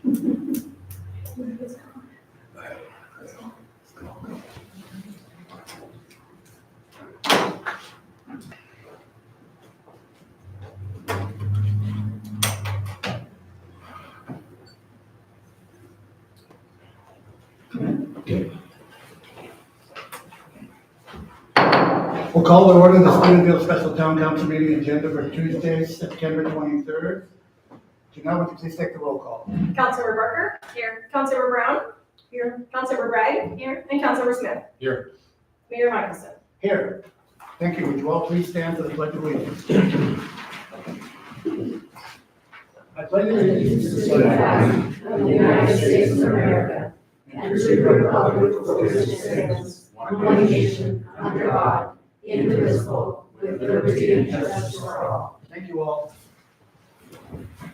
We'll call to order the Steubenville Special Town Council meeting agenda for Tuesday, September 23rd. Janelle, would you please take the roll call? Councilor Barker. Here. Councilor Brown. Here. Councilor Bragg. Here. And Councilor Smith. Here. Mayor Michelson. Here. Thank you. Would you all please stand for the pledge of allegiance? I pledge allegiance to the flag of the United States of America and to the republic for which it stands, one nation, under God, indivisible, with liberty and justice for all. Thank you all.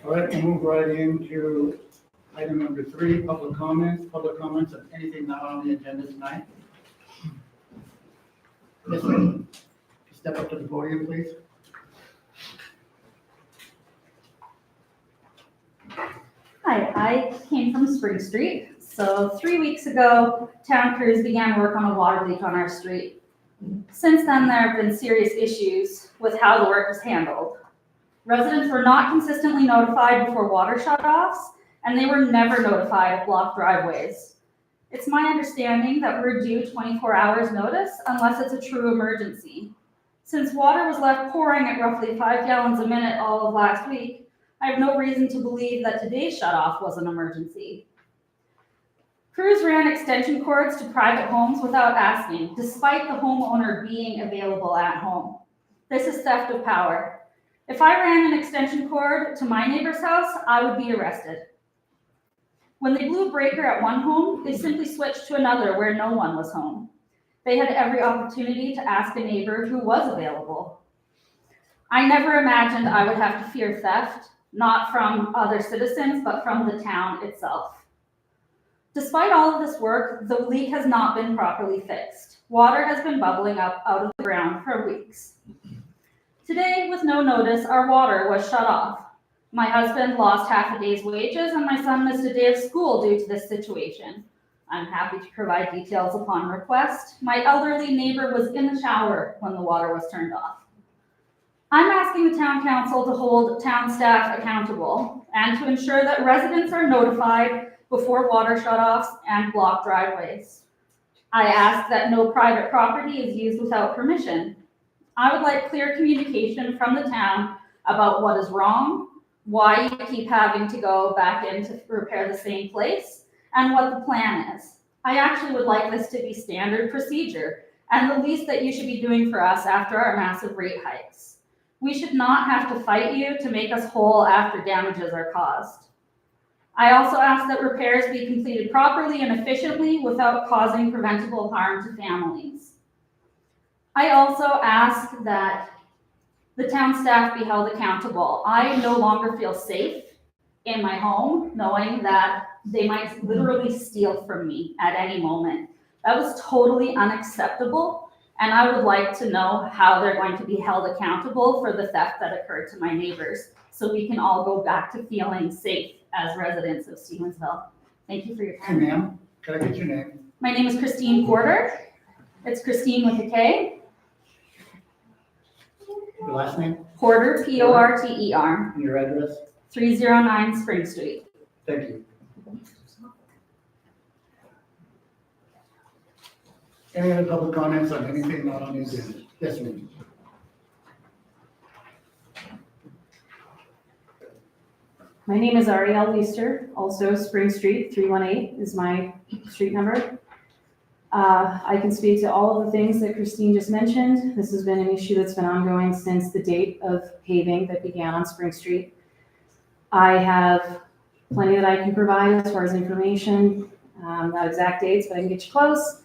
All right, we'll move right into item number 3, public comments. Public comments on anything not on the agenda tonight. Yes, ma'am. Step up to the podium, please. Hi, I came from Spring Street. So 3 weeks ago, town crews began work on a water leak on our street. Since then, there have been serious issues with how the work was handled. Residents were not consistently notified before water shutoffs, and they were never notified of blocked driveways. It's my understanding that we're due 24 hours notice unless it's a true emergency. Since water was left pouring at roughly 5 gallons a minute all of last week, I have no reason to believe that today's shutoff was an emergency. Crews ran extension cords to private homes without asking, despite the homeowner being available at home. This is theft of power. If I ran an extension cord to my neighbor's house, I would be arrested. When they blew a breaker at one home, they simply switched to another where no one was home. They had every opportunity to ask a neighbor who was available. I never imagined I would have to fear theft, not from other citizens, but from the town itself. Despite all of this work, the leak has not been properly fixed. Water has been bubbling up out of the ground for weeks. Today, with no notice, our water was shut off. My husband lost half a day's wages and my son missed a day of school due to this situation. I'm happy to provide details upon request. My elderly neighbor was in the shower when the water was turned off. I'm asking the town council to hold town staff accountable and to ensure that residents are notified before water shutoffs and blocked driveways. I ask that no private property is used without permission. I would like clear communication from the town about what is wrong, why you keep having to go back in to repair the same place, and what the plan is. I actually would like this to be standard procedure and the least that you should be doing for us after our massive rate hikes. We should not have to fight you to make us whole after damages are caused. I also ask that repairs be completed properly and efficiently without causing preventable harm to families. I also ask that the town staff be held accountable. I no longer feel safe in my home knowing that they might literally steal from me at any moment. That was totally unacceptable, and I would like to know how they're going to be held accountable for the theft that occurred to my neighbors so we can all go back to feeling safe as residents of Stevensville. Thank you for your Hey, time. ma'am, can I get your name? My name is Christine Porter. It's Christine with a K. Your last name Porter, P-O-R-T-E-R, and your address? 309 Spring Street. Thank you. Any other public comments on anything not on the agenda? Yes, ma'am. My name is Ariel Weister, also Spring Street, 318 is my street number. I can speak to all of the things that Christine just mentioned. This has been an issue that's been ongoing since the date of paving that began on Spring Street. I have plenty that I can provide as far as information, not exact dates, but I can get you close.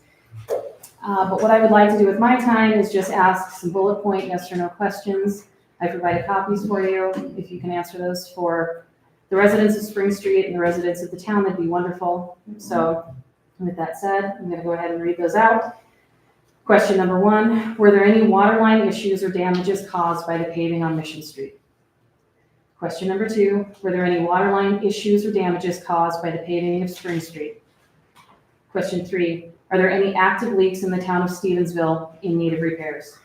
But what I would like to do with my time is just ask some bullet point yes or no questions. I provided copies for you. If you can answer those for the residents of Spring Street and the residents of the town, that'd be wonderful. So with that said, I'm going to go ahead and read those out. Question number 1, were there any water line issues or damages caused by the paving on Mission Street? Question number 2, were there any water line issues or damages caused by the paving of Spring Street? Question 3, are there any active leaks in the town of Stevensville in need of repairs?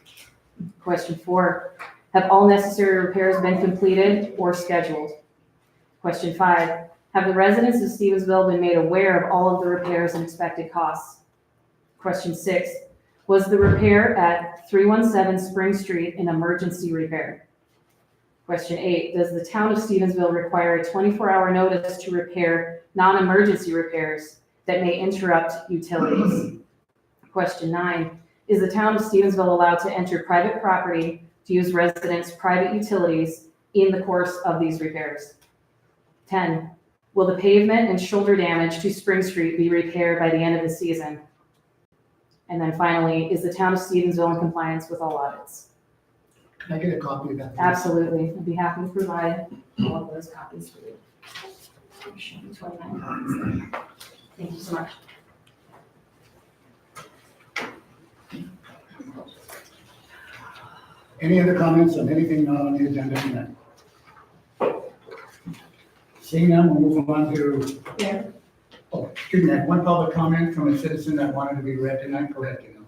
Question 4, have all necessary repairs been completed or scheduled? Question 5, have the residents of Stevensville been made aware of all of the repairs and expected costs? Question 6, was the repair at 317 Spring Street an emergency repair? Question 8, does the town of Stevensville require a 24-hour notice to repair non-emergency repairs that may interrupt utilities? Question 9, is the town of Stevensville allowed to enter private property to use residents' private utilities in the course of these repairs? 10, will the pavement and shoulder damage to Spring Street be repaired by the end of the season? And then finally, is the town of Stevensville in compliance with all audits? Can I get a copy of that? please? Absolutely. I'd be happy to provide all of those copies for you. There should be 29 copies there. Thank you so much. Any other comments on anything not on the agenda tonight? Seeing none, we'll move on to, Yeah. oh, excuse me, I have one public comment from a citizen that wanted to be read tonight. Go ahead, Dino.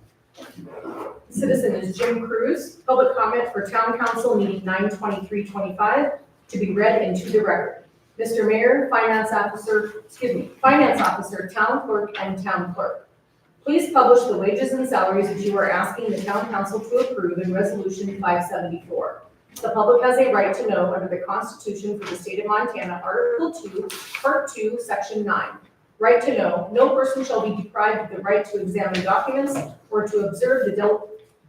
Citizen is Jim Cruz. Public comment for Town Council meeting 9/23/25 to be read into the record. Mr. Mayor, Finance Officer, Town Clerk, and Town Clerk. Please publish the wages and salaries that you are asking the Town Council to approve in Resolution 574. The public has a right to know under the Constitution for the State of Montana, Article 2, Part 2, Section 9. Right to know, no person shall be deprived of the right to examine documents or to observe the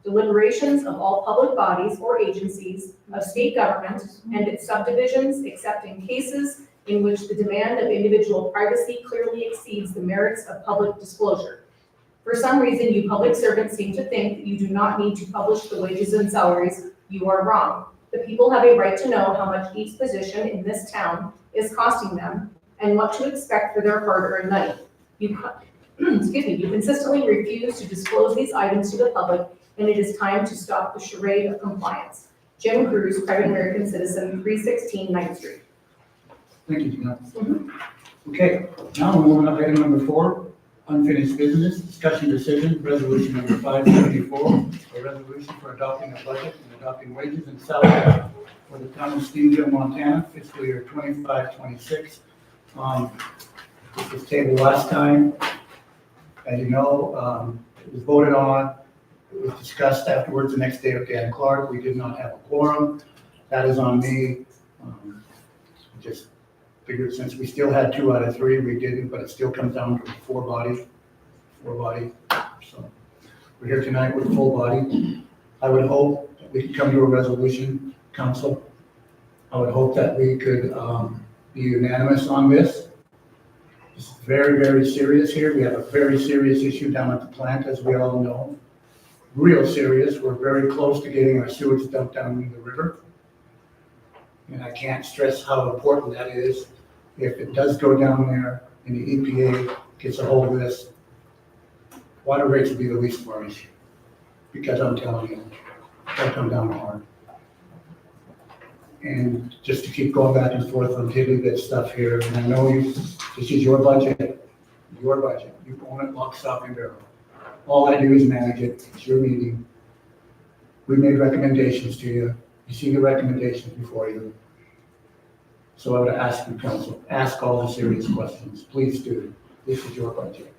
deliberations of all public bodies or agencies of state government and its subdivisions, except in cases in which the demand of individual privacy clearly exceeds the merits of public disclosure. For some reason, you public servants seem to think that you do not need to publish the wages and salaries. You are wrong. The people have a right to know how much each position in this town is costing them and what to expect for their hard-earned money. You consistently refuse to disclose these items to the public, and it is time to stop the charade of compliance. Jim Cruz, private American citizen, 316 9th Street. Thank you, Dino. Okay, now we're moving up to item number 4, unfinished business, discussion decision, resolution number 574, a resolution for adopting a budget and adopting wages and salaries for the town of Stevensville, Montana, fiscal year 25-26. This was tabled last time. As you know, it was voted on, it was discussed afterwards the next day with Dan Clark. We did not have a quorum. That is on me. Just figured since we still had 2 out of 3, we didn't, but it still comes down to 4 body. So we're here tonight with full body. I would hope that we could come to a resolution, council. I would hope that we could be unanimous on this. It's very, very serious here. We have a very serious issue down at the plant, as we all know. Real serious. We're very close to getting our sewage dumped down in the river. And I can't stress how important that is. If it does go down there and the EPA gets a hold of this, water rates will be the least of our issue. Because I'm telling you, they'll come down hard. And just to keep going back and forth on tidbit bit stuff here, and I know this is your budget. You own it lock, stock, and barrel. All I do is manage it. It's your meeting. We made recommendations to you. You see the recommendations before you. So I would ask you, council, ask all the serious questions. Please do. This is your budget.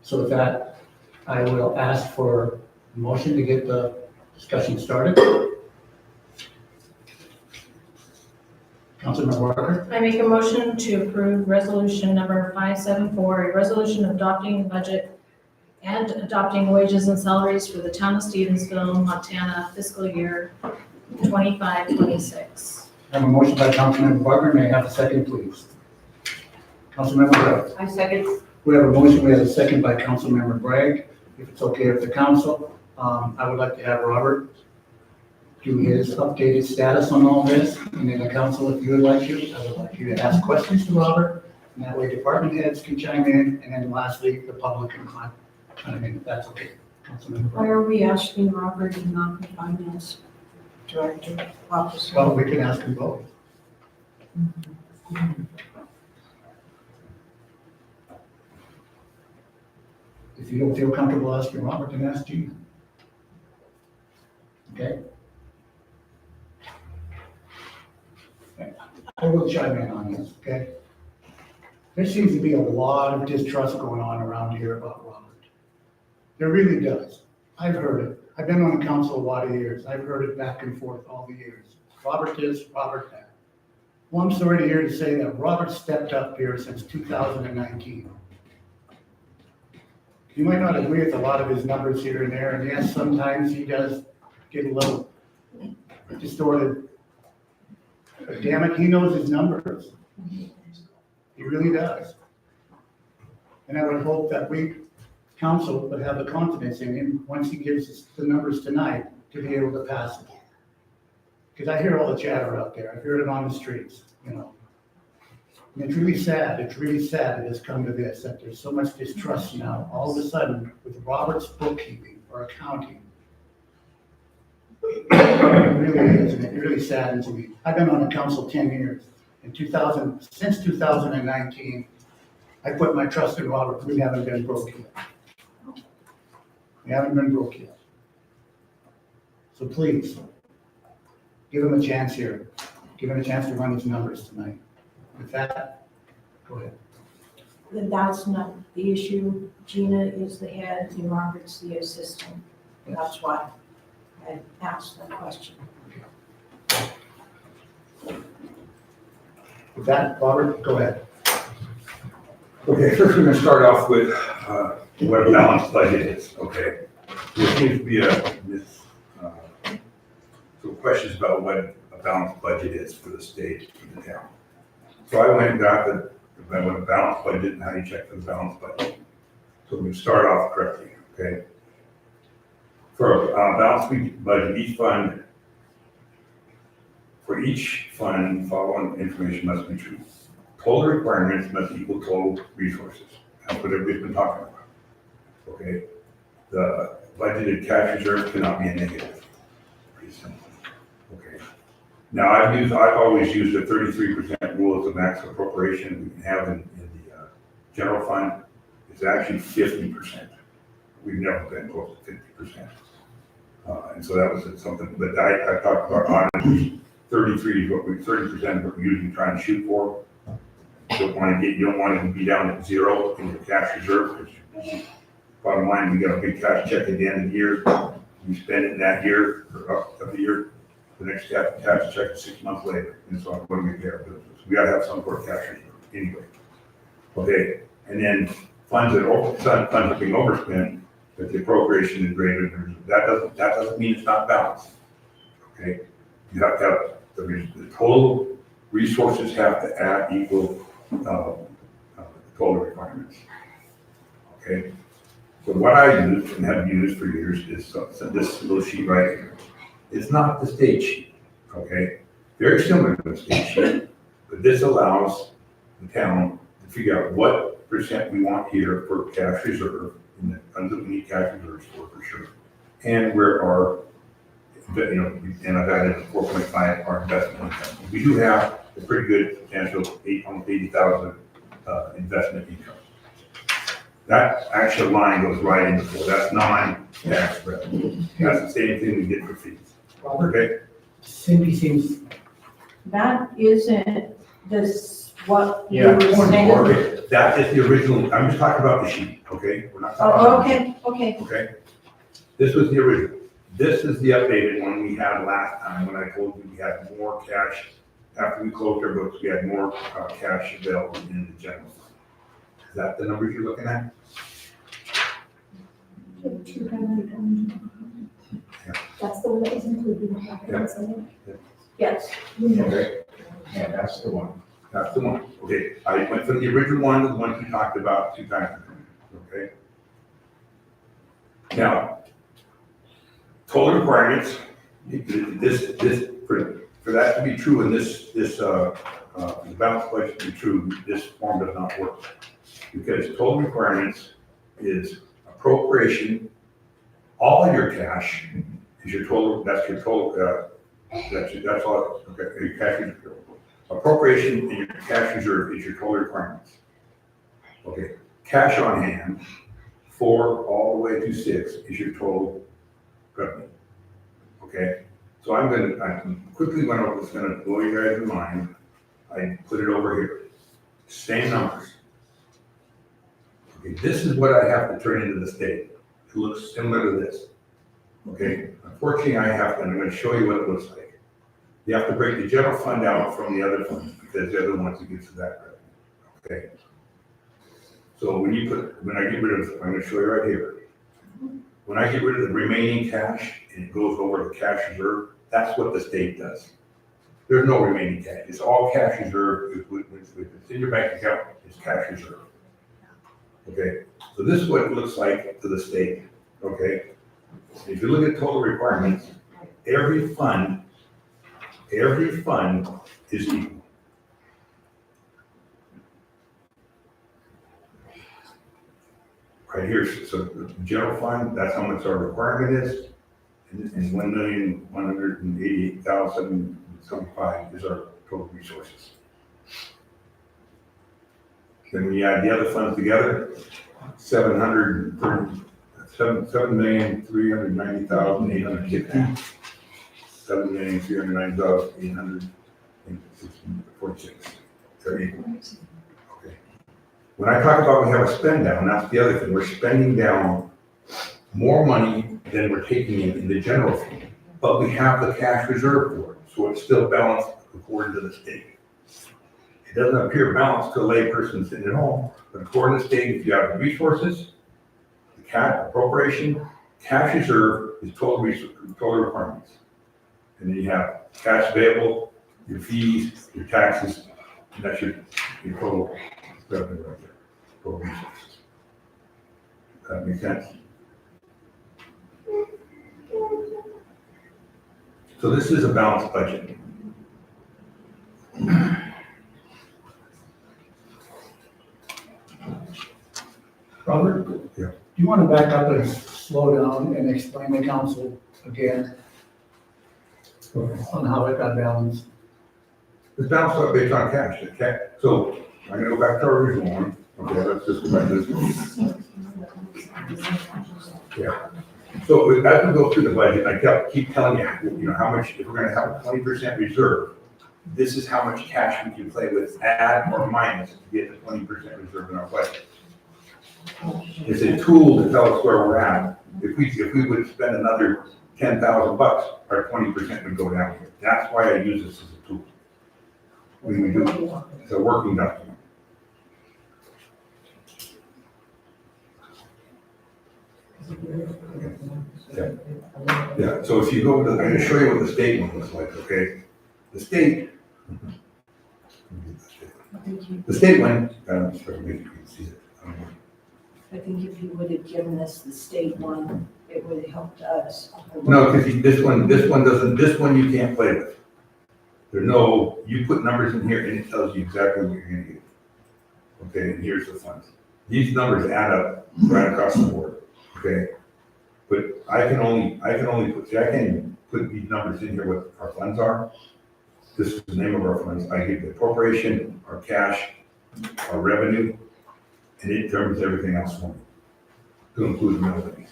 So with that, I will ask for a motion to get the discussion started. Councilmember Walker, I make a motion to approve resolution number 574, a resolution adopting the budget and adopting wages and salaries for the town of Stevensville, Montana, fiscal year 25-26. I have a motion by Councilmember Wagner. May I have a second, please? Councilmember Bragg. I second. We have a motion. We have a second by Councilmember Bragg. If it's okay with the council, I would like to have Robert do his updated status on all this. And then the council, if you would like to, I would like you to ask questions to Robert. And that way department heads can chime in. And then lastly, the public can chime in, if that's okay. Councilmember Why Bragg. are we asking Robert and not the finance? Director, officer. Well, we can ask them both. If you don't feel comfortable asking Robert, then ask Gina. Okay? I will chime in on this, okay? There seems to be a lot of distrust going on around here about Robert. There really does. I've heard it. I've been on the council a lot of years. I've heard it back and forth all the years. Robert this, Robert that. Well, I'm sorry to hear to say that Robert stepped up here since 2019. You might not agree with a lot of his numbers here and there, and yes, sometimes he does get a little distorted. But damn it, he knows his numbers. He really does. And I would hope that we, council, would have the confidence in him once he gives us the numbers tonight to be able to pass it. Because I hear all the chatter out there. I've heard it on the streets, you know. And it's really sad it has come to this, that there's so much distrust now, all of a sudden, with Robert's bookkeeping or accounting. It really is, and it really saddens me. I've been on the council 10 years. Since 2019, I put my trust in Robert. We haven't been broke yet. We haven't been broke yet. So please, give him a chance here. Give him a chance to run his numbers tonight. With that, go ahead. Then that's not the issue. Gina is the head and Robert's the assistant. That's why I asked that question. With that, Robert, go ahead. Okay, first we're gonna start off with what a balanced budget is, okay? There seems to be some questions about what a balanced budget is for the state, for the town. So I went and got what a balanced budget and how you check for the balanced budget. So we start off correctly, okay? For a balanced budget, for each fund, following information must be true. Total requirements must equal total resources. That's what everybody's been talking about. Okay? The budgeted cash reserve cannot be a negative. Pretty simple. Okay. Now I've always used a 33% rule as the max appropriation we can have in the general fund. It's actually 50%. We've never been close to 50%. And so that was something, but I talked about auditors. 30% is what we're usually trying to shoot for. You don't want to be down at zero in your cash reserve, because bottom line, we got a big cash check at the end of the year. You spend it in that year, or up of the year, the next cash check is 6 months later. And so when we pay our bills, we gotta have some sort of cash reserve anyway. Okay, and then funds are being overspent, but the appropriation is greater than, that doesn't mean it's not balanced. Okay, you have to have the total resources have to equal total requirements. Okay, so what I use and have used for years is this little sheet right here. It's not the state sheet, okay? Very similar to the state sheet, but this allows the town to figure out what percent we want here for cash reserve, and the funds that we need cash reserves for sure. And where our, and I've added a 4.5 our investment income. We do have a pretty good substantial almost 80,000 investment income. That actual line goes right in the floor. That's non-tax revenue. That's the same thing we get for fees. Robert, Okay? Cindy seems, That isn't this, what you Yeah. were saying. Okay, that is the original. I'm just talking about the sheet, okay? We're not talking Oh, about the sheet. okay. Okay? This was the original. This is the updated one we had last time when I told you we had more cash. After we closed our books, we had more cash available in the general fund. Is that the numbers you're looking at? That's the one that was included in the packet, isn't it? Yes. Okay. Yeah, that's the one. That's the one. Okay, I went from the original one to the one we talked about 2 times ago. Okay? Now, total requirements, for that to be true and the balanced budget to be true, this form does not work. Because total requirements is appropriation, all of your cash is your total, that's your total That's all, okay, your cash reserve. Appropriation and your cash reserve is your total requirements. Okay, cash on hand, 4 all the way to 6 is your total revenue. Okay, so I quickly went over, it's gonna blow you guys' mind. I put it over here. Same numbers. Okay, this is what I have to turn into the state. It looks similar to this. Okay, unfortunately, I'm gonna show you what it looks like. You have to break the general fund out from the other funds, because they're the ones that get to that revenue. Okay? So when I get rid of, I'm gonna show you right here. When I get rid of the remaining cash and it goes over to cash reserve, that's what the state does. There's no remaining cash. It's all cash reserve. If it's in your bank account, it's cash reserve. Okay, so this is what it looks like to the state. Okay, if you look at total requirements, every fund is equal. Right here, so the general fund, that's how much our requirement is, and 1,188,775 is our total resources. Then when you add the other funds together, 7,390,850, 7,390,846. They're equal. Okay. When I talk about we have a spend down, that's the other thing. We're spending down more money than we're taking in the general fund, but we have the cash reserve for it, so it's still balanced according to the state. It doesn't appear balanced to a layperson sitting at home, but according to the state, if you have the resources, the cash appropriation, cash reserve is total requirements. And then you have cash available, your fees, your taxes, and that's your total revenue right there, total resources. Does that make sense? So this is a balanced budget. Robert? Yeah. Do you want to back up and slow down and explain to council again on how it got balanced? It's balanced out based on cash. So I'm gonna go back to our original one. Okay, let's just go back to this one. Yeah. So as we go through the budget, I keep telling you, how much, if we're gonna have a 20% reserve, this is how much cash we can play with, add or minus to get the 20% reserve in our budget. It's a tool to tell us where we're at. If we would spend another $10,000, our 20% would go down here. That's why I use this as a tool. We do, it's a working document. Yeah, so if you go to, I'm gonna show you what the state one looks like, okay? The state one, maybe you can see it. I think if you would have given us the state one, it would have helped us. No, because this one you can't play with. There's no, you put numbers in here and it tells you exactly what you're gonna get. Okay, and here's the funds. These numbers add up right across the board, okay? But I can only put, I can't put these numbers in here what our funds are. This is the name of our funds. I give the appropriation, our cash, our revenue, and it determines everything else for me, to include the military.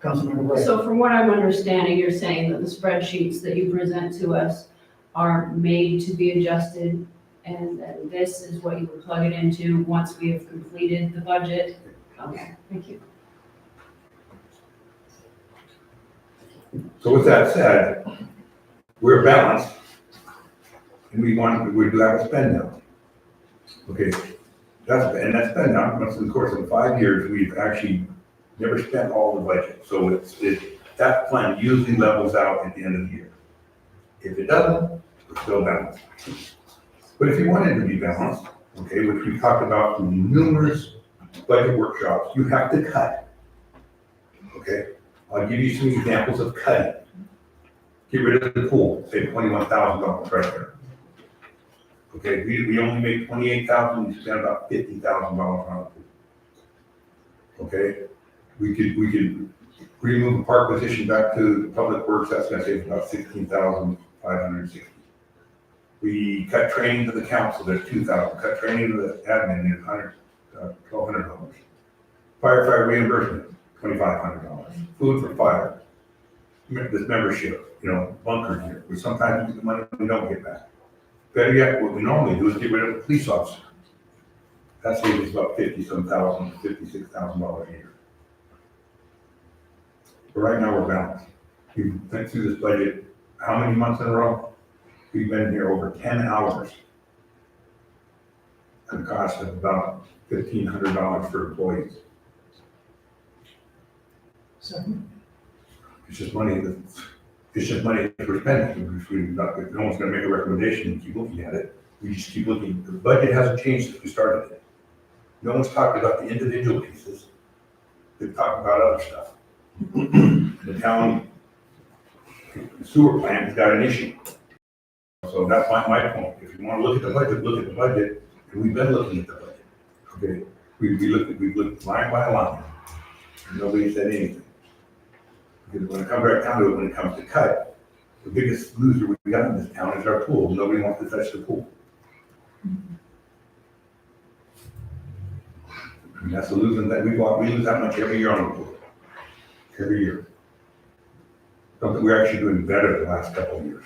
Councilmember Wright? So from what I'm understanding, you're saying that the spreadsheets that you present to us are made to be adjusted, and then this is what you would plug it into once we have completed the budget? Okay, thank you. So with that said, we're balanced, and we do have a spend down. Okay, that's spend down, once in the course of 5 years, we've actually never spent all the budget. So that plan usually levels out at the end of the year. If it doesn't, we're still balanced. But if you wanted to be balanced, okay, which we talked about through numerous budget workshops, you have to cut. Okay, I'll give you some examples of cutting. Get rid of the pool, save $21,000 right there. Okay, we only make $28,000, we spend about $50,000 on the pool. Okay, we could remove the park position back to Public Works, that's gonna save about $16,560. We cut training to the council, there's $2,000, cut training to the admin, is $1,200. Firefighter reimbursement, $2,500. Food for fire, this membership, bunker gear, we sometimes get the money we don't get back. Better yet, what we normally do is get rid of the police officer. That saves us about $56,000 a year. But right now, we're balanced. We've been through this budget, how many months in a row? We've been here over 10 hours. At a cost of about $1,500 for employees. So, It's just money that we're spending. No one's gonna make a recommendation and keep looking at it. We just keep looking. The budget hasn't changed since we started it. No one's talked about the individual pieces. They've talked about other stuff. The town sewer plant has got an issue. So that's my point. If you want to look at the budget, look at the budget, and we've been looking at the budget. Okay, we've looked line by line, and nobody said anything. Because when it comes right down to it, when it comes to cut, the biggest loser we got in this town is our pool. Nobody wants to touch the pool. And that's the losing that we lose that much every year on the pool. Every year. Something we're actually doing better the last couple of years.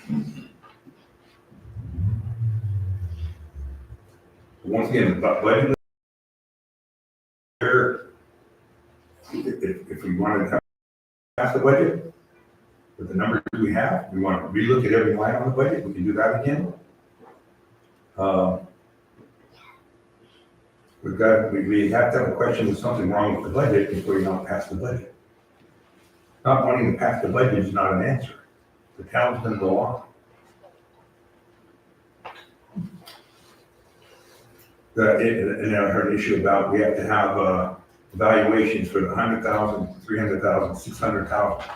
Once again, the budget, if we wanted to pass the budget, with the numbers we have, we want to relook at every line on the budget, we can do that again. We have to have a question with something wrong with the budget before you don't pass the budget. Not wanting to pass the budget is not an answer. The town's going to go on. And I heard an issue about we have to have evaluations for the 100,000, 300,000, 600,000.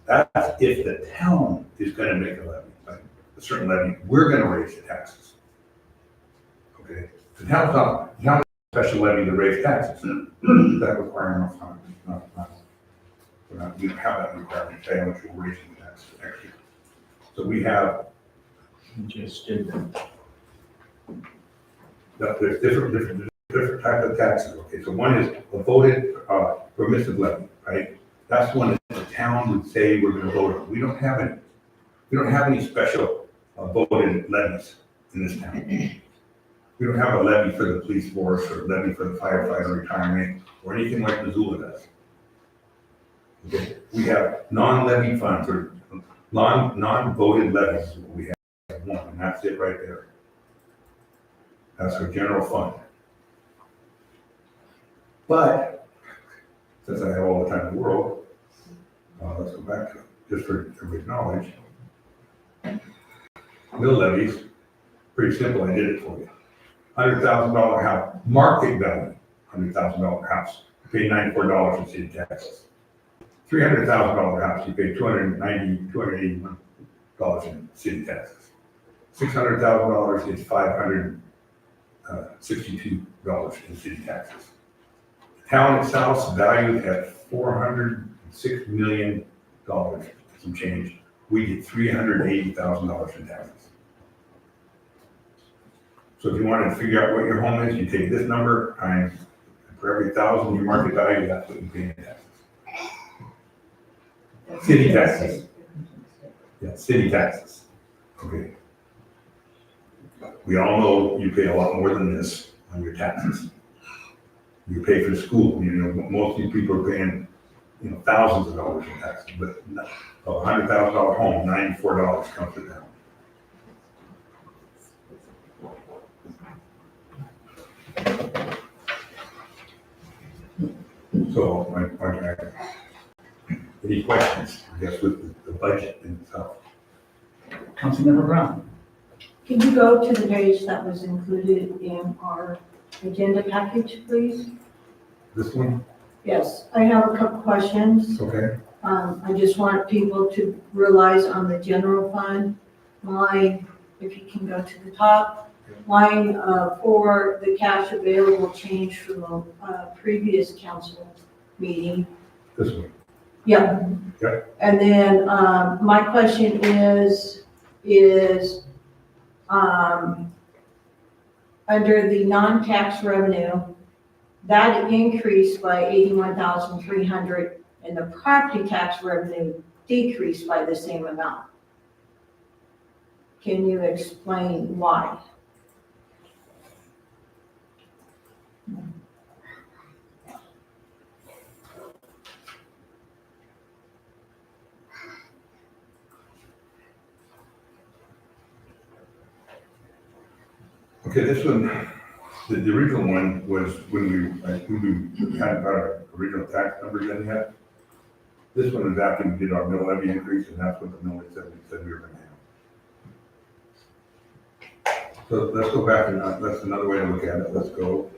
That's if the town is going to make a levy, like a certain levy, we're going to raise the taxes. Okay, the town's not a special levy to raise taxes. That requirement, we don't have that requirement today, which we're raising the taxes next year. So we have. Just did that. There's different types of taxes, okay, so one is a voted permissive levy, right? That's one that the town would say we're gonna vote on. We don't have any special voted levies in this town. We don't have a levy for the police force or a levy for the firefighter retirement or anything like Missoula does. Okay, we have non-levy funds or non-voted levies, is what we have one, and that's it right there. That's our general fund. But, since I have all the time in the world, let's go back to it, just for everybody's knowledge. Mill levies, pretty simple, I did it for you. $100,000 house, market value, $100,000 house, you pay $94 in city taxes. $300,000 house, you pay $281 in city taxes. $600,000 is $562 in city taxes. The town itself is valued at $406 million, some change. We get $380,000 in taxes. So if you wanted to figure out what your home is, you take this number times, for every $1,000 your market value, that's what you pay in taxes. City taxes. Yeah, city taxes. Okay. We all know you pay a lot more than this on your taxes. You pay for school, most of these people are paying, thousands of dollars in taxes, but a $100,000 home, $94 comes to them. So, any questions, I guess, with the budget itself? Councilmember Brown. can you go to the page that was included in our agenda package, please? This one, Yes, I have a couple questions. okay? I just want people to realize on the general fund, line, if you can go to the top, line for the cash available change from the previous council meeting. This one, Yeah. Yeah. And then, my question is, under the non-tax revenue, that increased by 81,300, and the property tax revenue decreased by the same amount. Can you explain why? Okay, this one, the original one was when we hadn't got our original tax numbers in yet. This one is after we did our mill levy increase, and that's what the mill levy said we were gonna have. So let's go back, and that's another way to look at it, let's go.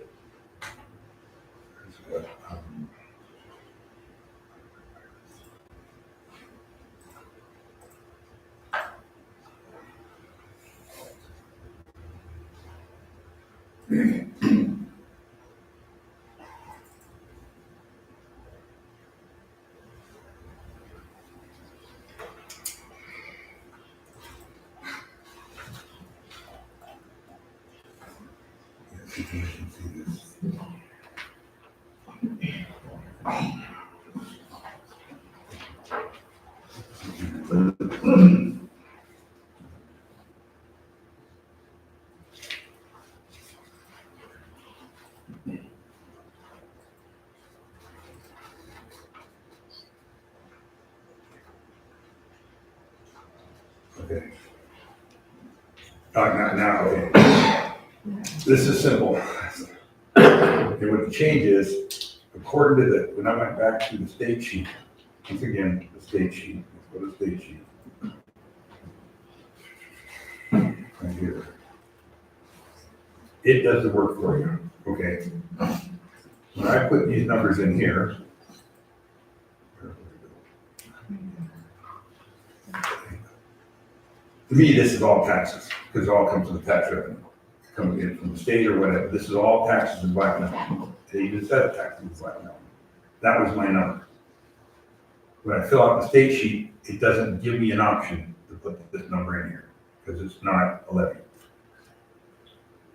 See if you can see this. Okay. Okay. This is simple. Okay, what the change is, according to the, when I went back to the state sheet, once again, the state sheet, let's go to the state sheet. Right here. It does the work for you, okay? When I put these numbers in here, to me, this is all taxes, because it all comes from the tax revenue. Coming in from the state or whatever, this is all taxes in Black Mountain. They even said taxes in Black Mountain. That was my number. When I fill out the state sheet, it doesn't give me an option to put this number in here, because it's not a levy.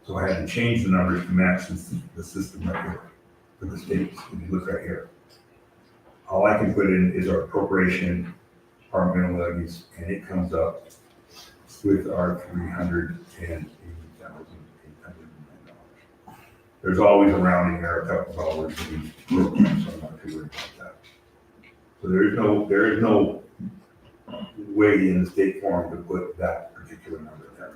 So I had to change the numbers to match the system right here for the states. If you look right here, all I can put in is our appropriation, departmental levies, and it comes up with our $380,809. There's always a rounding error, a couple dollars, in each program, so I'm not too worried about that. So there is no way in the state form to put that particular number there.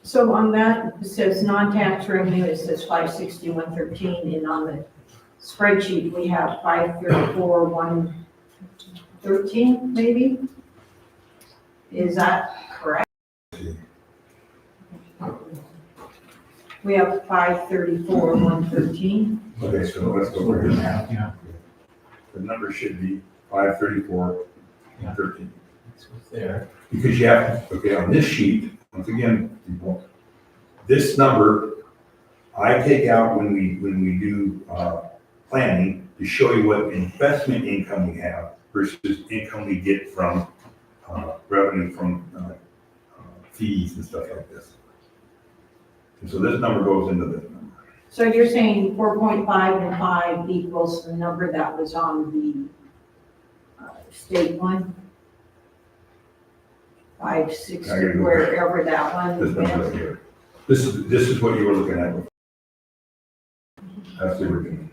So on that, it says non-tax revenue, it says 561,13, and on the spreadsheet, we have 534,113, maybe? Is that correct? We have 534,113. Okay, so let's go over here. Yeah, The number should be 534,13. it's there. Because you have, okay, on this sheet, once again, people, this number, I take out when we do planning to show you what investment income we have versus income we get from revenue from fees and stuff like this. And so this number goes into this number. So you're saying 4.5 and 5 equals the number that was on the state one? 560, wherever that one This number right went. here. This is what you were looking at before. That's the original.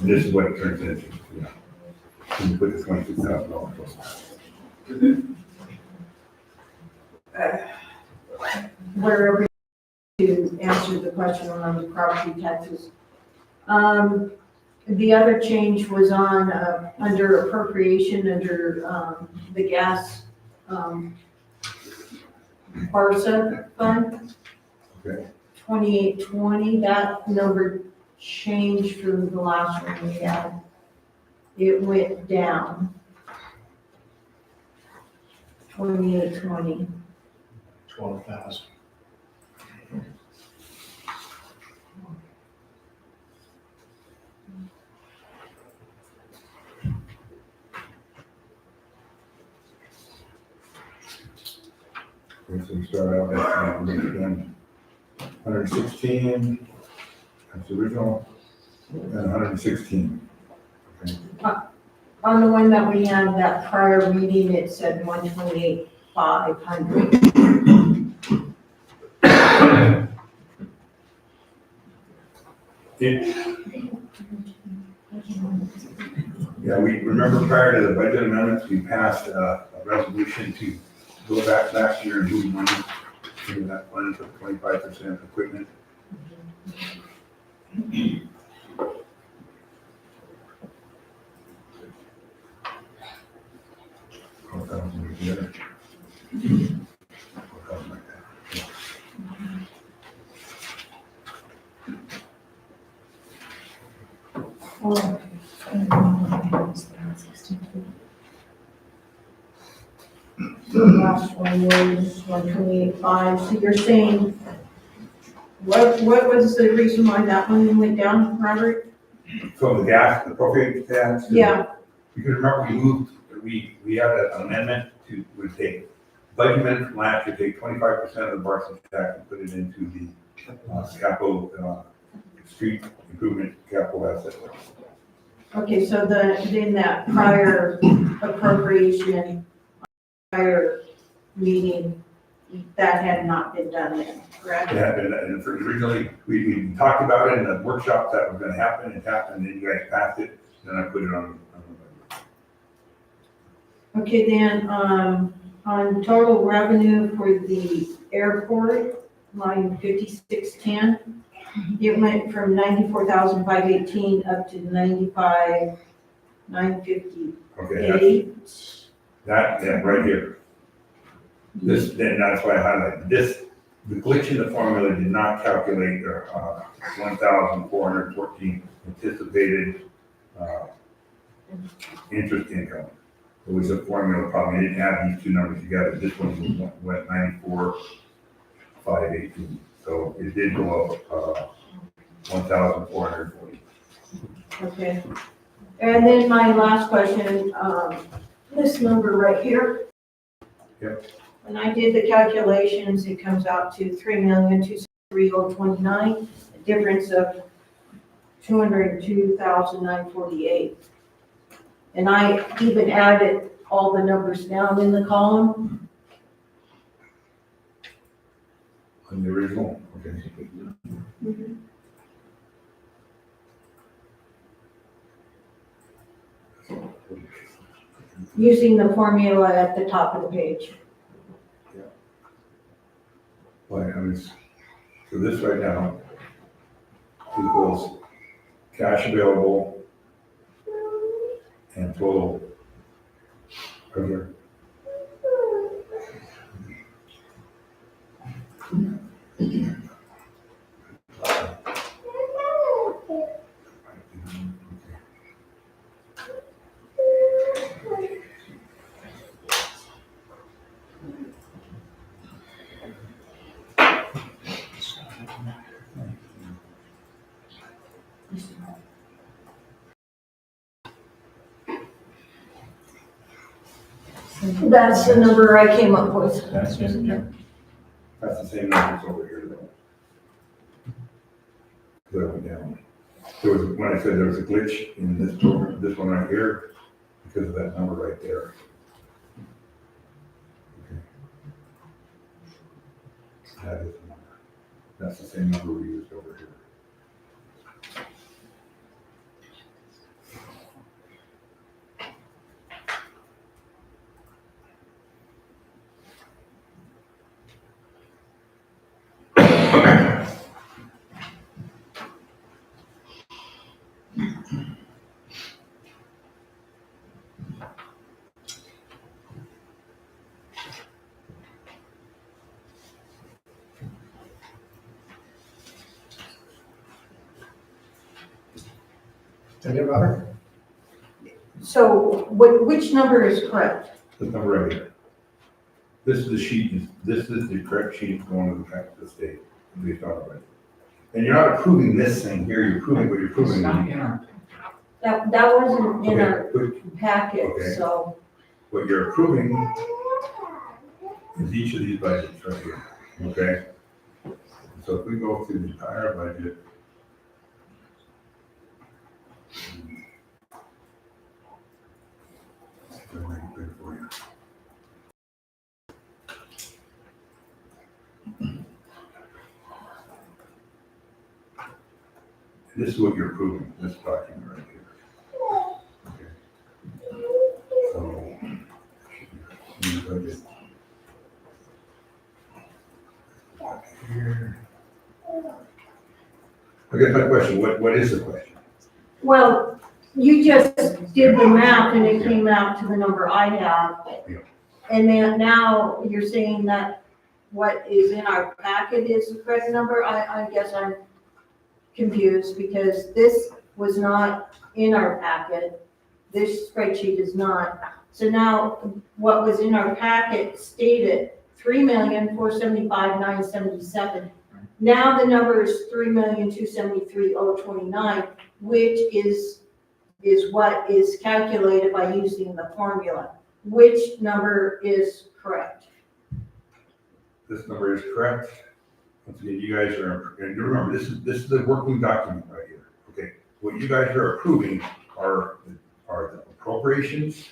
And this is what it turns into. Yeah. Can you put the $26,000? Wherever to answer the question on the property taxes. The other change was on, under appropriation, under, the gas, BARSA fund. Okay. 2820, that number changed from the last one we had. It went down. 2820. 12,000. Okay, so we start out at, we're gonna spend 116, that's the original, and 116. Okay, On the one that we had, that prior meeting, it said 128,500. Yeah, we remember prior to the budget amendments, we passed a resolution to go back last year and move money into that fund for 25% equipment. The last one was 128,500. So you're saying, what was the reason why that one went down, Robert? So the gas, the propane gas. Yeah, Because remember, we had an amendment to, would take, budget amendment from last year, take 25% of the Barson tax and put it into the capital, street improvement capital asset. okay, so then that prior appropriation, prior meeting, that had not been done then, correct? Yeah, and originally, we talked about it in the workshops that was gonna happen, it happened, and you guys passed it, then I put it on the budget. Okay, then, on total revenue for the airport, line 5610, it went from 94,518 up to 95,958. Okay, that, right here. This, then that's why I highlighted this, the glitch in the formula did not calculate the, 1,414 anticipated, interest income. It was a formula problem, it didn't add these two numbers together, this one went 94,518, so it did go up, 1,440. Okay. And then my last question, this number right here. Yep. When I did the calculations, it comes out to 3,230,29, a difference of 202,948. And I even added all the numbers down in the column. On the original, okay. Using the formula at the top of the page. Like, so this right now equals cash available and total. Regular. That's the number I came up with. That's the same number as over here though. That went down. There was, when I said there was a glitch in this program, this one right here, because of that number right there. Okay. That is the number. That's the same number we used over here. Is it, Robert? So which number is correct? This number right here. This is the sheet, this is the correct sheet going to the back to the state, based on it. And you're not approving this thing here, you're approving what you're approving. That wasn't in our Okay, packet, Okay. so. what you're approving is each of these budgets right here, okay? So if we go through the entire budget. I'll make it clear for you. This is what you're approving, this document right here. Okay. So, new budget. Here. I guess my question, what is the question? Well, you just did the math and it came out to the number I have. Yeah. And then now you're saying that what is in our packet is the correct number? I guess I'm confused because this was not in our packet. This spreadsheet is not. So now what was in our packet stated 3,475,977. Now the number is 3,273,029, which is what is calculated by using the formula. Which number is correct? This number is correct. Once again, you guys are, and remember, this is the working document right here, okay? What you guys are approving are the appropriations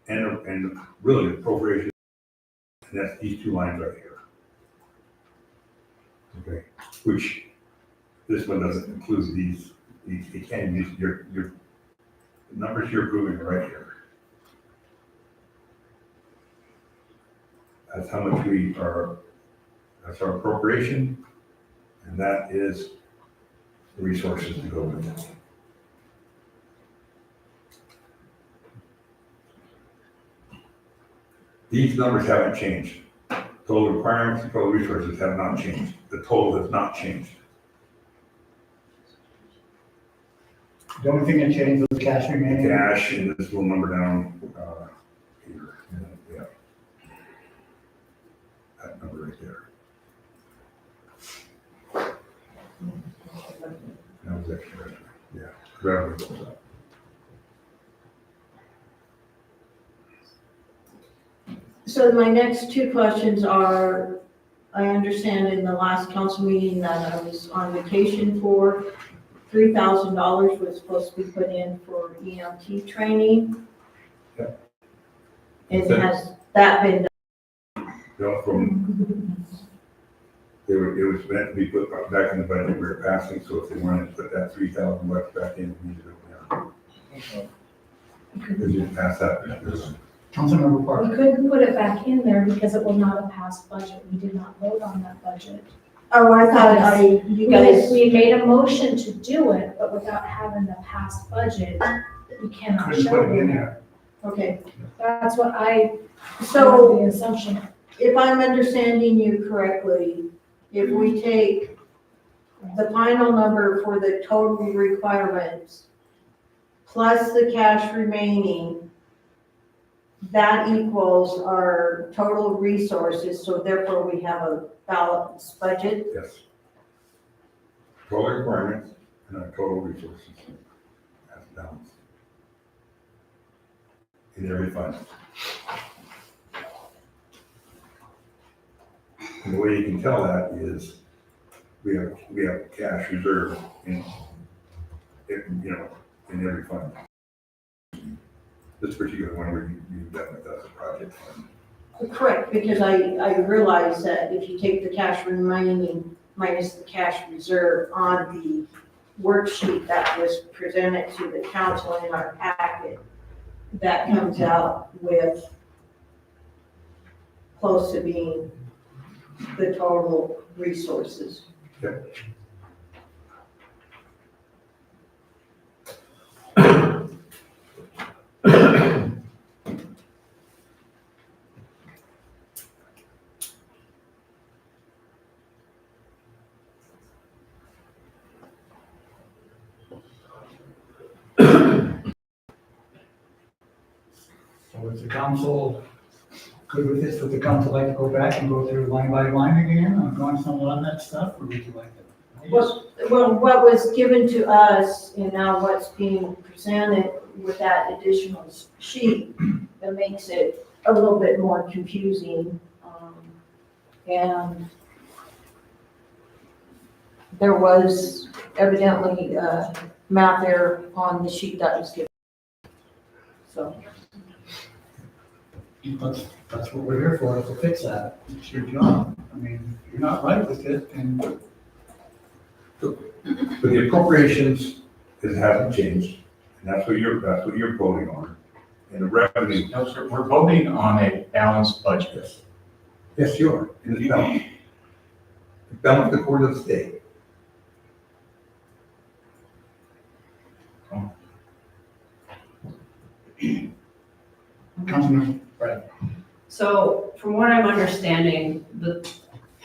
and really the appropriations, and that's these two lines right here. Okay, which this one doesn't include these, you can't use your, the numbers you're approving are right here. That's how much we are, that's our appropriation, and that is the resources to go with it. These numbers haven't changed. Total requirements and total resources have not changed. The total has not changed. The only thing that changed was cash remaining. Cash and this little number down, here, yeah. That number right there. That was extra revenue, yeah, revenue goes up. So my next two questions are, I understand in the last council meeting that I was on vacation for, $3,000 was supposed to be put in for EMT training. Yep. And has that been done? You know, from, it was meant to be put back in the budget we were passing, so if they wanted to put that $3,000 back in, we need to do it now. Because you didn't pass that. Councilmember Park. We couldn't put it back in there because it was not a passed budget. We did not vote on that budget. Oh, I thought you guys, We made a motion to do it, but without having the passed budget, we cannot Couldn't show put it in it. there. okay. That's what I, So the assumption. if I'm understanding you correctly, if we take the final number for the total requirements plus the cash remaining, that equals our total resources, so therefore we have a balanced budget. Yes. Total requirements and our total resources. That's balanced. In every fund. And the way you can tell that is we have cash reserve in every fund. This particular one where you got with us a project fund. Correct, because I realize that if you take the cash remaining minus the cash reserve on the worksheet that was presented to the council in our packet, that comes out with close to being the total resources. Okay. So is the council good with this? Would the council like to go back and go through line by line again on going somewhat on that stuff, or would you like to? Well, what was given to us and now what's being presented with that additional sheet, that makes it a little bit more confusing. And there was evidently math error on the sheet that was given. So, That's what we're here for, is to fix that. It's your job. I mean, if you're not right with it, and But the appropriations, it hasn't changed, and that's what you're voting on. And the revenue, No, sir, we're voting on a balanced budget. yes. Yes, you are, and it's balanced. It's balanced according to the state. Councilman, right. So from what I'm understanding, the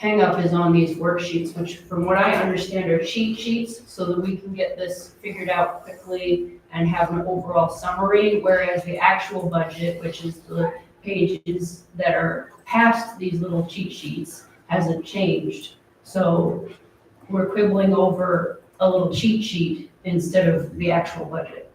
hangup is on these worksheets, which from what I understand are cheat sheets, so that we can get this figured out quickly and have an overall summary, whereas the actual budget, which is the pages that are past these little cheat sheets, hasn't changed. So we're quibbling over a little cheat sheet instead of the actual budget.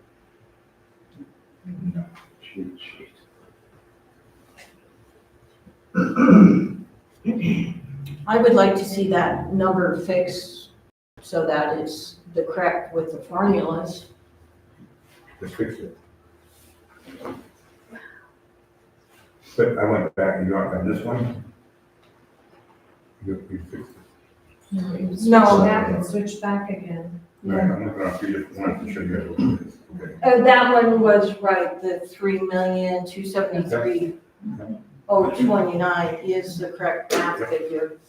I would like to see that number fixed so that it's the correct with the formulas. Let's fix it. But I went back and got on this one. You fixed it. No. Back and switch back again. Right, I'm looking at 3 different ones to show you guys what it is. Okay. That one was right, the 3,273,029 is the correct math figure.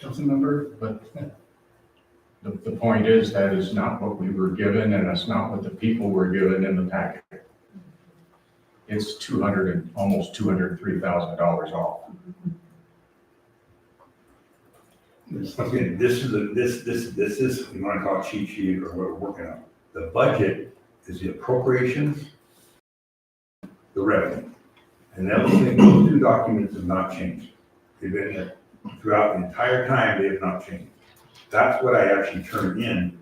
Councilmember, But the point is, that is not what we were given, and that's not what the people were given in the packet. It's almost $203,000 off. Okay, this is, you want to call it cheat sheet or what we're working on. The budget is the appropriations, the revenue. And those two documents have not changed. They've been there throughout the entire time, they have not changed. That's what I actually turn in.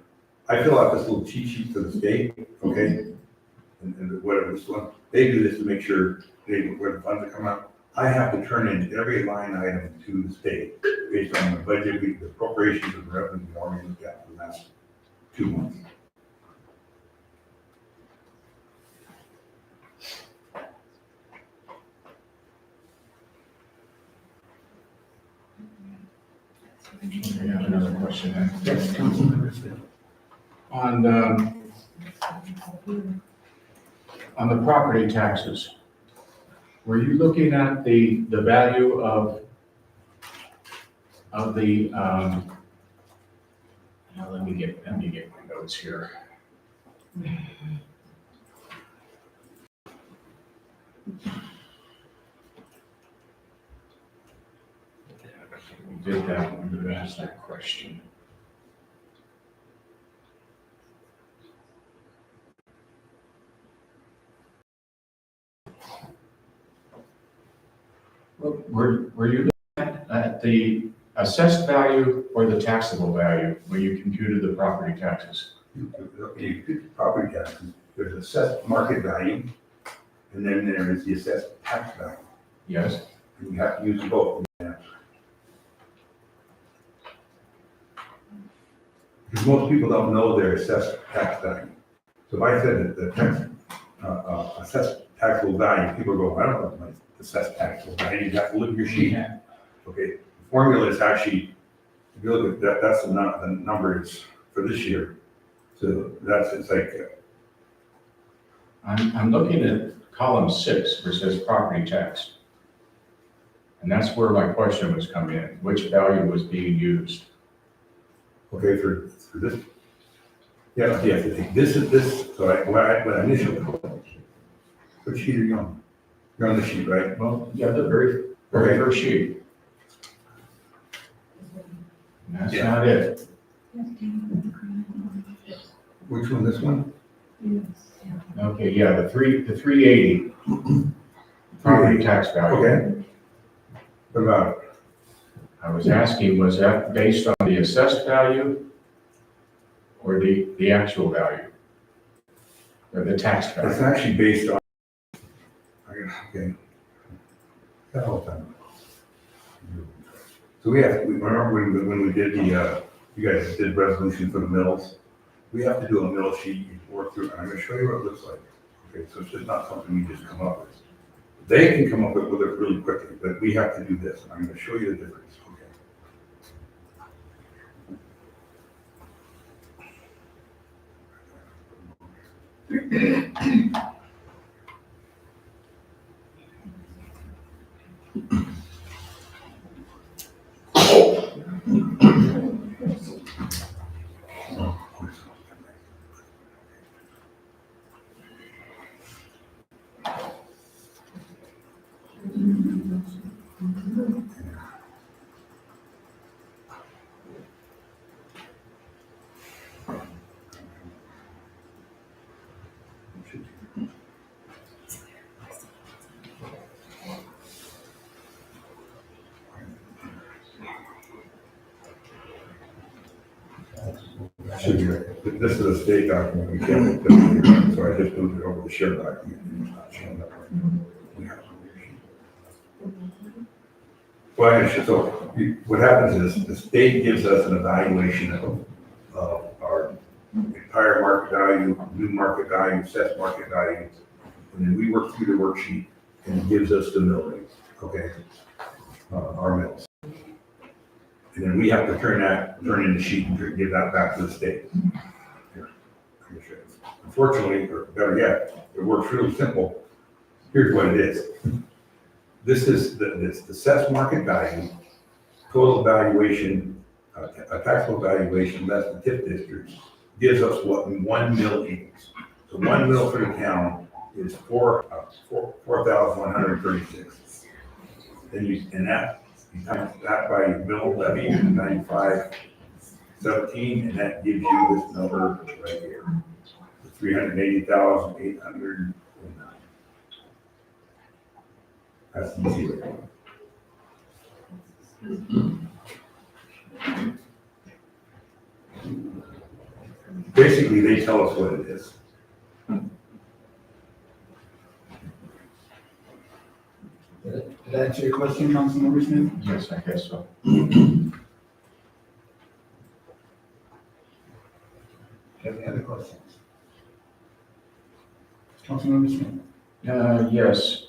I fill out this little cheat sheet for the state, okay? And whatever this one, they do this to make sure where the funds are coming out. I have to turn in every line item to the state based on the budget, the appropriations and revenue we already looked at for the last 2 months. I have another question then. yes, Councilmember Smith. On the property taxes, were you looking at the value of the, now let me get my notes here. We did that when you asked that question. Were you looking at the assessed value or the taxable value when you computed the property taxes? You get the property taxes, there's assessed market value, and then there is the assessed tax value. Yes? And you have to use both. Because most people don't know their assessed tax value. So if I said that the tax, assessed taxable value, people go, I don't know my assessed taxable value, you have to look at your sheet. Okay, the formula is actually, if you look at that, that's the numbers for this year. So that's, it's like, I'm looking at column 6, where it says property tax. And that's where my question was coming in, which value was being used? okay, for this. Yeah, this is this, so when I initially, what sheet are you on? You're on the sheet, right? Well, yeah, the very Okay. first sheet. And that's Yeah. not it. Which one, this one? Okay, yeah, the 380 property tax value. Okay. What about it? I was asking, was that based on the assessed value or the actual value? Or the tax It's value? actually based on, I okay. That whole time. So we remember when we did you guys did resolution for the mills? We have to do a mill sheet, work through, and I'm gonna show you what it looks like. Okay, so it's just not something we just come up with. They can come up with it really quickly, but we have to do this, and I'm gonna show you the difference, okay? Should be, this is a state document, we can't, put it here, so I just moved it over to shared document. It's not showing up right now. We have some. Well, what happens is the state gives us an evaluation of our entire market value, new market value, assessed market value. And then we work through the worksheet and it gives us the mill rates, okay? Our mills. And then we have to turn in the sheet and give that back to the state. Here, I'm gonna show you. Unfortunately, or better yet, it works really simple. Here's what it is. This is the assessed market value, total valuation, taxable valuation less the tip district gives us what 1 mil equals. So 1 mil for the town is 4,136. Then you times that by your mill levy, 9517, and that gives you this number right here, 380,809. That's easy. Basically, they tell us what it is. Did that answer your question, Councilmember Smith? Yes, I guess so. Any other questions? Councilmember Smith? Yes.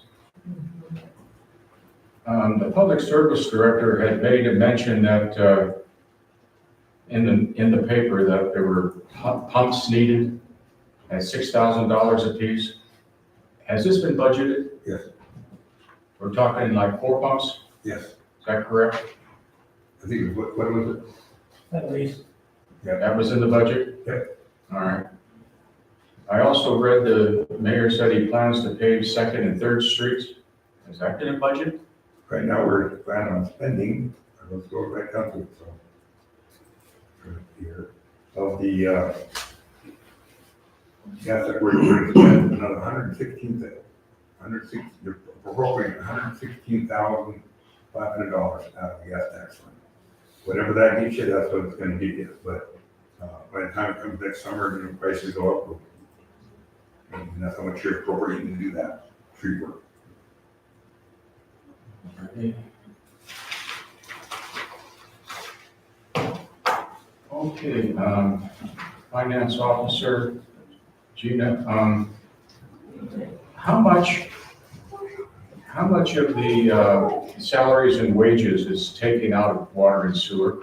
The public service director had made a mention that, in the paper that there were pumps needed at $6,000 apiece. Has this been budgeted? Yes. We're talking like 4 pumps, Yes. is that correct? I think, what was it? At least. That was in the budget? Yep. All right. I also read the mayor said he plans to pave 2nd and 3rd streets. Is that in the budget? Right now, we're planning on spending, let's go right down to it, so. For here, of the, yes, we're going to spend another 116,000, you're appropriating $116,500 out of the gas tax fund. Whatever that gets you, that's what it's gonna get you, but, by the time it comes next summer, the prices go up. And that's how much you're appropriating to do that tree work. Okay, finance officer, Gina, how much of the salaries and wages is taken out of water and sewer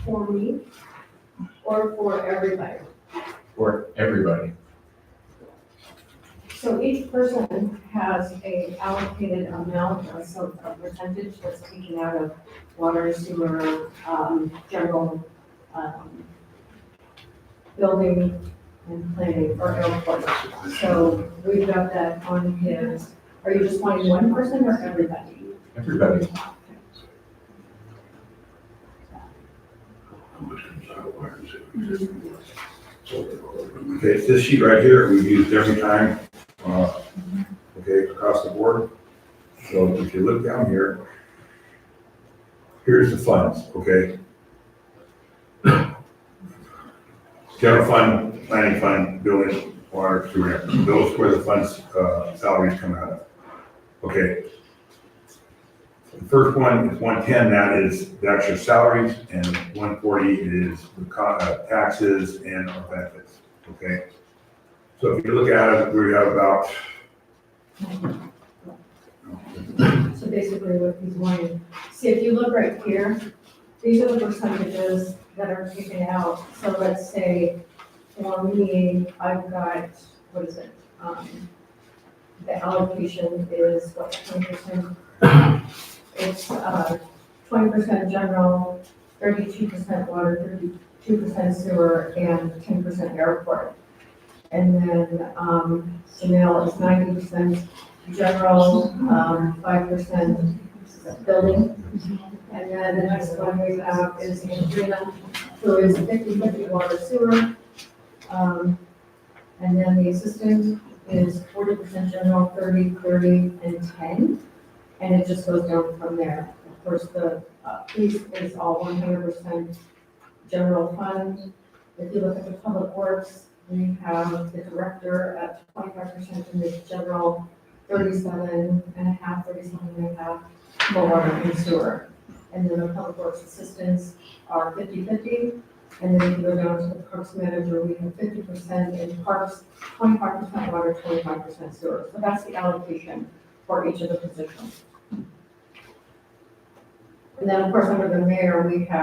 For me or for everybody? for everybody? So each person has a allocated amount, a percentage that's taken out of water, sewer, general, building and planning or airport. So we've got that on his, are you just wanting one person or everybody? Everybody. Okay, it's this sheet right here, we've used every time, okay, across the board. So if you look down here, here's the funds, okay? General fund, planning fund, building, water, sewer, those where the funds, salaries come out of. Okay. The first one is 110, that's your salaries, and 140 is the taxes and our benefits, okay? So if you look at it, we have about, So basically what he's wanting, see, if you look right here, these are the percentages that are taken out. So let's say for me, I've got, what is it? The allocation is what, 20%? It's 20% general, 32% water, 32% sewer, and 10% airport. And then Chanel is 90% general, 5% building. And then the next one we have is Andrina, who is 50/50 water sewer. And then the assistant is 40% general, 30/30, and 10. And it just goes down from there. Of course, the police is all 100% general fund. If you look at the public works, we have the director at 25% in the general, 37.5 for water and sewer. And then the public works assistants are 50/50. And then if you go down to the parks manager, we have 50% in parks, 25% water, 25% sewer. So that's the allocation for each of the positions. And then, of course, under the mayor, we have